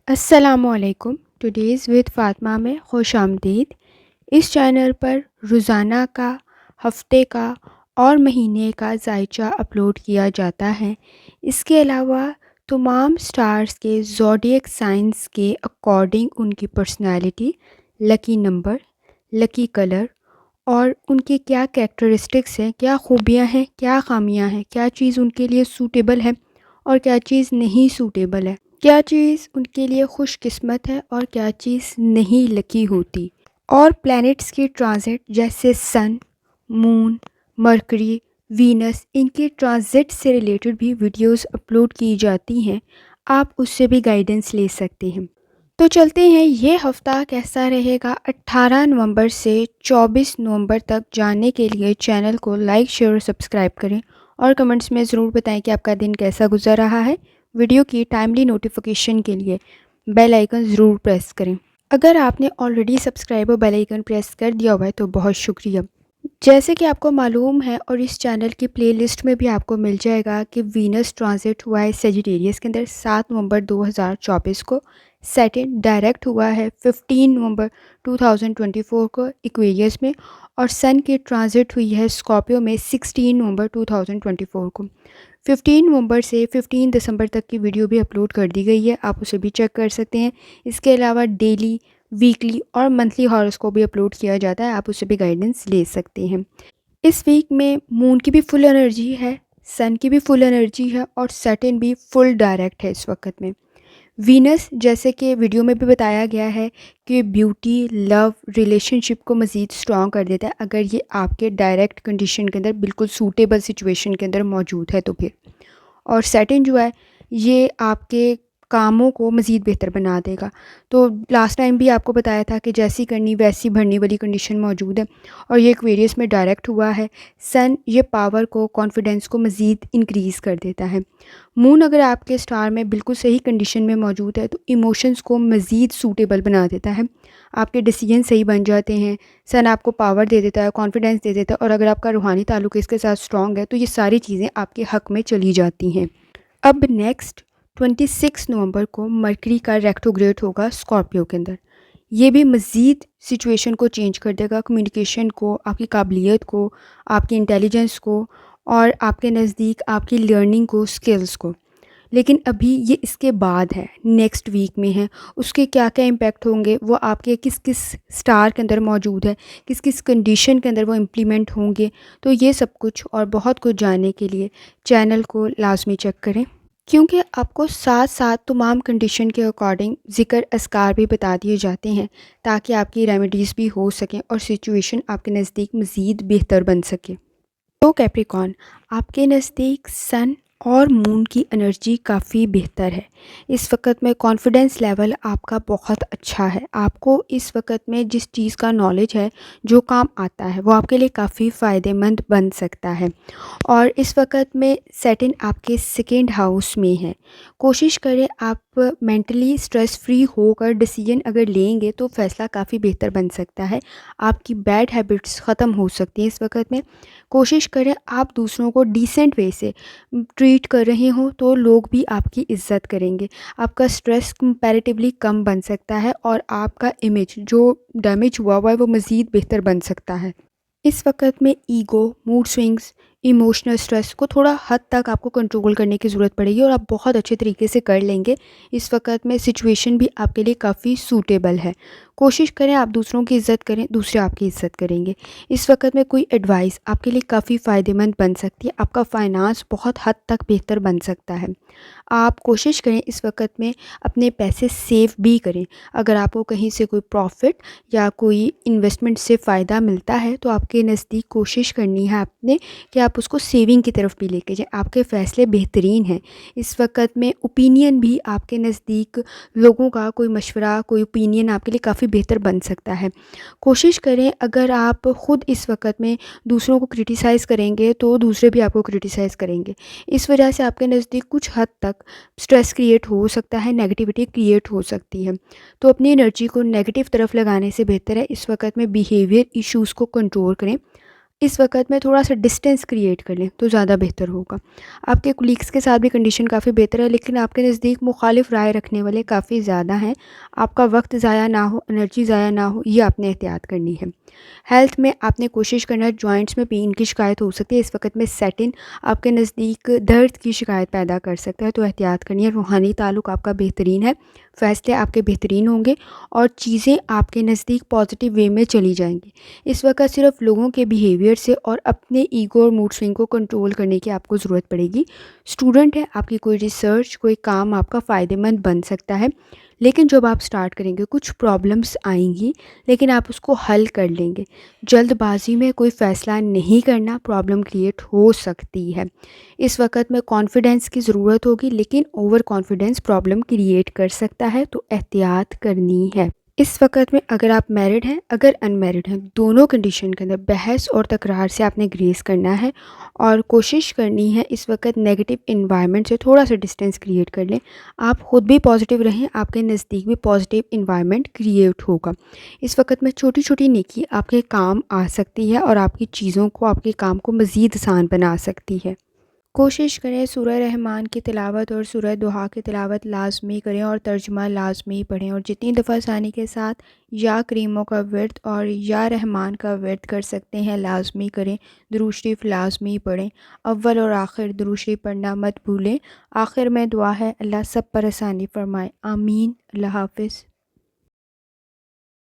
अस्सलामुअलैकुम। Today's with Fatima में खुश आमदीद। इस चैनल पर रोज़ाना का, हफ्ते का और महीने का जायचा अपलोड किया जाता है। इसके अलावा तमाम स्टार्स के ज़ोडिएक साइंस के अकॉर्डिंग उनकी personality, lucky number, lucky colour और उनकी क्या कैरेक्टरिस्टिक्स हैं, क्या खूबियाँ हैं, क्या ख़ामियाँ हैं, क्या चीज़ उनके लिए सूटेबल है और क्या चीज़ नहीं सूटेबल है, क्या चीज़ उनके लिए खुशकिस्मत है और क्या चीज़ नहीं लकी होती। और प्लैनेट्स की ट्रांजिट जैसे सन, मून, मरकरी, वीनस, इनके ट्रांजिट से रिलेटेड भी वीडियोस अपलोड की जाती हैं। आप उससे भी गाइडेंस ले सकते हैं। तो चलते हैं, ये हफ़्ता कैसा रहेगा 18 नवंबर से 24 नवंबर तक जानने के लिए चैनल को लाइक, शेयर और सब्सक्राइब करें और कमेंट्स में ज़रूर बताएं कि आपका दिन कैसा गुजर रहा है। वीडियो की टाइमली नोटिफिकेशन के लिए बेल आइकन ज़रूर प्रेस करें। अगर आपने ऑलरेडी सब्सक्राइब और बेल आइकन प्रेस कर दिया हुआ है तो बहुत शुक्रिया। जैसे कि आपको मालूम है और इस चैनल की प्लेलिस्ट में भी आपको मिल जाएगा कि वीनस ट्रांजिट हुआ है सेजिटेरियस के अंदर 7 नवंबर 2024 को। सैटर्न डायरेक्ट हुआ है 15 नवंबर 2024 को एक्वेरियस में। और सन की ट्रांजिट हुई है स्कॉर्पियो में 16 नवंबर 2024 को। 15 नवंबर से 15 दिसंबर तक की वीडियो भी अपलोड कर दी गई है, आप उसे भी चेक कर सकते हैं। इसके अलावा डेली, वीकली और मंथली हॉरोस्कोप भी अपलोड किया जाता है, आप उससे भी गाइडेंस ले सकते हैं। इस वीक में मून की भी फुल एनर्जी है, सन की भी फुल एनर्जी है और सैटर्न भी फुल डायरेक्ट है इस वक्त में। वीनस, जैसे कि वीडियो में भी बताया गया है कि ब्यूटी, लव, रिलेशनशिप को मज़ीद स्ट्रॉन्ग कर देता है अगर ये आपके डायरेक्ट कंडीशन के अंदर, बिल्कुल सूटेबल सिचुएशन के अंदर मौजूद है तो फिर। और सैटर्न जो है ये आपके कामों को मज़ीद बेहतर बना देगा। तो लास्ट टाइम भी आपको बताया था कि जैसी करनी वैसी भरने वाली कंडीशन मौजूद है और ये एक्वेरियस में डायरेक्ट हुआ है। सन ये पावर को, कॉन्फिडेंस को मज़ीद इंक्रीज़ कर देता है। मून अगर आपके स्टार में बिल्कुल सही कंडीशन में मौजूद है तो इमोशंस को मज़ीद सूटेबल बना देता है, आपके डिसीजन सही बन जाते हैं। सन आपको पावर दे देता है, कॉन्फिडेंस दे देता है और अगर आपका रूहानी ताल्लुक इसके साथ स्ट्रॉन्ग है तो ये सारी चीज़ें आपके हक़ में चली जाती हैं। अब नेक्स्ट 26 नवंबर को मरकरी का रेट्रोग्रेड होगा स्कॉर्पियो के अंदर। ये भी मज़ीद सिचुएशन को चेंज कर देगा, कम्युनिकेशन को, आपकी काबिलियत को, आपकी इंटेलिजेंस को और आपके नज़दीक आपकी लर्निंग को, स्किल्स को। लेकिन अभी ये इसके बाद है, नेक्स्ट वीक में है। उसके क्या क्या इम्पैक्ट होंगे, वो आपके किस किस स्टार के अंदर मौजूद है, किस किस कंडीशन के अंदर वो इम्प्लीमेंट होंगे। तो ये सब कुछ और बहुत कुछ जानने के लिए चैनल को लाजमी चेक करें, क्योंकि आपको साथ साथ तमाम कंडीशन के अकॉर्डिंग ज़िक्र अस्कार भी बता दिए जाते हैं ताकि आपकी रेमेडीज़ भी हो सकें और सिचुएशन आपके नज़दीक मज़ीद बेहतर बन सके। तो कैप्रिकॉन, आपके नज़दीक सन और मून की एनर्जी काफ़ी बेहतर है। इस वक्त में कॉन्फिडेंस लेवल आपका बहुत अच्छा है। आपको इस वक्त में जिस चीज़ का नॉलेज है, जो काम आता है, वो आपके लिए काफ़ी फ़ायदेमंद बन सकता है। और इस वक्त में सैटर्न आपके सेकेंड हाउस में है। कोशिश करें आप मेंटली स्ट्रेस फ्री होकर डिसीजन अगर लेंगे तो फ़ैसला काफ़ी बेहतर बन सकता है। आपकी बैड हैबिट्स ख़त्म हो सकती हैं इस वक्त में। कोशिश करें आप दूसरों को डिसेंट वे से ट्रीट कर रहे हो तो लोग भी आपकी इज़्ज़त करेंगे। आपका स्ट्रेस कंपैरेटिवली कम बन सकता है और आपका इमेज जो डैमेज हुआ हुआ है वो मज़ीद बेहतर बन सकता है। इस वक्त में ego, mood swings, emotional stress को थोड़ा हद तक आपको कंट्रोल करने की ज़रूरत पड़ेगी और आप बहुत अच्छे तरीके से कर लेंगे। इस वक्त में सिचुएशन भी आपके लिए काफ़ी सूटेबल है। कोशिश करें आप दूसरों की इज़्ज़त करें, दूसरे आपकी इज़्ज़त करेंगे। इस वक्त में कोई एडवाइस आपके लिए काफ़ी फ़ायदेमंद बन सकती है। आपका फाइनेंस बहुत हद तक बेहतर बन सकता है। आप कोशिश करें इस वक्त में अपने पैसे सेव भी करें। अगर आपको कहीं से कोई प्रॉफिट या कोई इन्वेस्टमेंट से फ़ायदा मिलता है तो आपके नज़दीक कोशिश करनी है आपने कि आप उसको सेविंग की तरफ भी लेके जाएं। आपके फ़ैसले बेहतरीन हैं। इस वक्त में ओपिनियन भी आपके नज़दीक, लोगों का कोई मशवरा, कोई ओपिनियन आपके लिए काफ़ी बेहतर बन सकता है। कोशिश करें अगर आप ख़ुद इस वक्त में दूसरों को क्रिटिसाइज़ करेंगे तो दूसरे भी आपको क्रिटिसाइज़ करेंगे। इस वजह से आपके नज़दीक कुछ हद तक स्ट्रेस क्रिएट हो सकता है, नेगेटिविटी क्रिएट हो सकती है। तो अपनी एनर्जी को नेगेटिव तरफ लगाने से बेहतर है इस वक्त में बिहेवियर इश्यूज़ को कंट्रोल करें। इस वक़्त में थोड़ा-सा डिस्टेंस क्रिएट कर लें तो ज़्यादा बेहतर होगा। आपके कोलीग्स के साथ भी कंडीशन काफ़ी बेहतर है, लेकिन आपके नज़दीक मुख़ालिफ़ राय रखने वाले काफ़ी ज़्यादा हैं। आपका वक़्त ज़ाया ना हो, एनर्जी ज़ाया ना हो, ये आपने एहतियात करनी है। हेल्थ में आपने कोशिश करना है, जॉइंट्स में पेन की शिकायत हो सकती है, इस वक़्त में सेटिन आपके नज़दीक दर्द की शिकायत पैदा कर सकता है, तो एहतियात करनी है। रूहानी ताल्लुक़ आपका बेहतरीन है, फ़ैसले आपके बेहतरीन होंगे और चीज़ें आपके नज़दीक पॉजिटिव वे में चली जाएँगी। इस वक़्त सिर्फ़ लोगों के बिहेवियर से और अपने ईगो और मूड स्विंग को कंट्रोल करने की आपको ज़रूरत पड़ेगी। स्टूडेंट है, आपकी कोई रिसर्च, कोई काम आपका फ़ायदेमंद बन सकता है, लेकिन जब आप स्टार्ट करेंगे कुछ प्रॉब्लम्स आएँगी, लेकिन आप उसको हल कर लेंगे। जल्दबाज़ी में कोई फ़ैसला नहीं करना, प्रॉब्लम क्रिएट हो सकती है। इस वक़्त में कॉन्फिडेंस की ज़रूरत होगी, लेकिन ओवर कॉन्फिडेंस प्रॉब्लम क्रिएट कर सकता है, तो एहतियात करनी है। इस वक़्त में अगर आप मैरिड हैं, अगर अनमैरिड हैं, दोनों कंडीशन के अंदर बहस और तकरार से आपने ग्रेज़ करना है और कोशिश करनी है इस वक़्त नेगेटिव एनवायरनमेंट से थोड़ा-सा डिस्टेंस क्रिएट कर लें। आप खुद भी पॉजिटिव रहें, आपके नज़दीक भी पॉजिटिव एनवायरनमेंट क्रिएट होगा। इस वक़्त में छोटी-छोटी नेकी आपके काम आ सकती है और आपकी चीज़ों को, आपके काम को मज़ीद आसान बना सकती है। कोशिश करें सूरह रहमान की तिलावत और सूरह दुहा की तिलावत लाज़मी करें और तर्जुमा लाज़मी पढ़ें, और जितनी दफ़ा आसानी के साथ या करीमों का विर्द और या रहमान का विर्द कर सकते हैं लाज़मी करें। दुरूद शरीफ लाज़मी पढ़ें। अव्वल और आखिर दुरूद शरीफ पढ़ना मत भूलें। आखिर में दुआ है, अल्लाह सब पर आसानी फ़रमाए। आमीन। अल्लाह हाफ़िज़।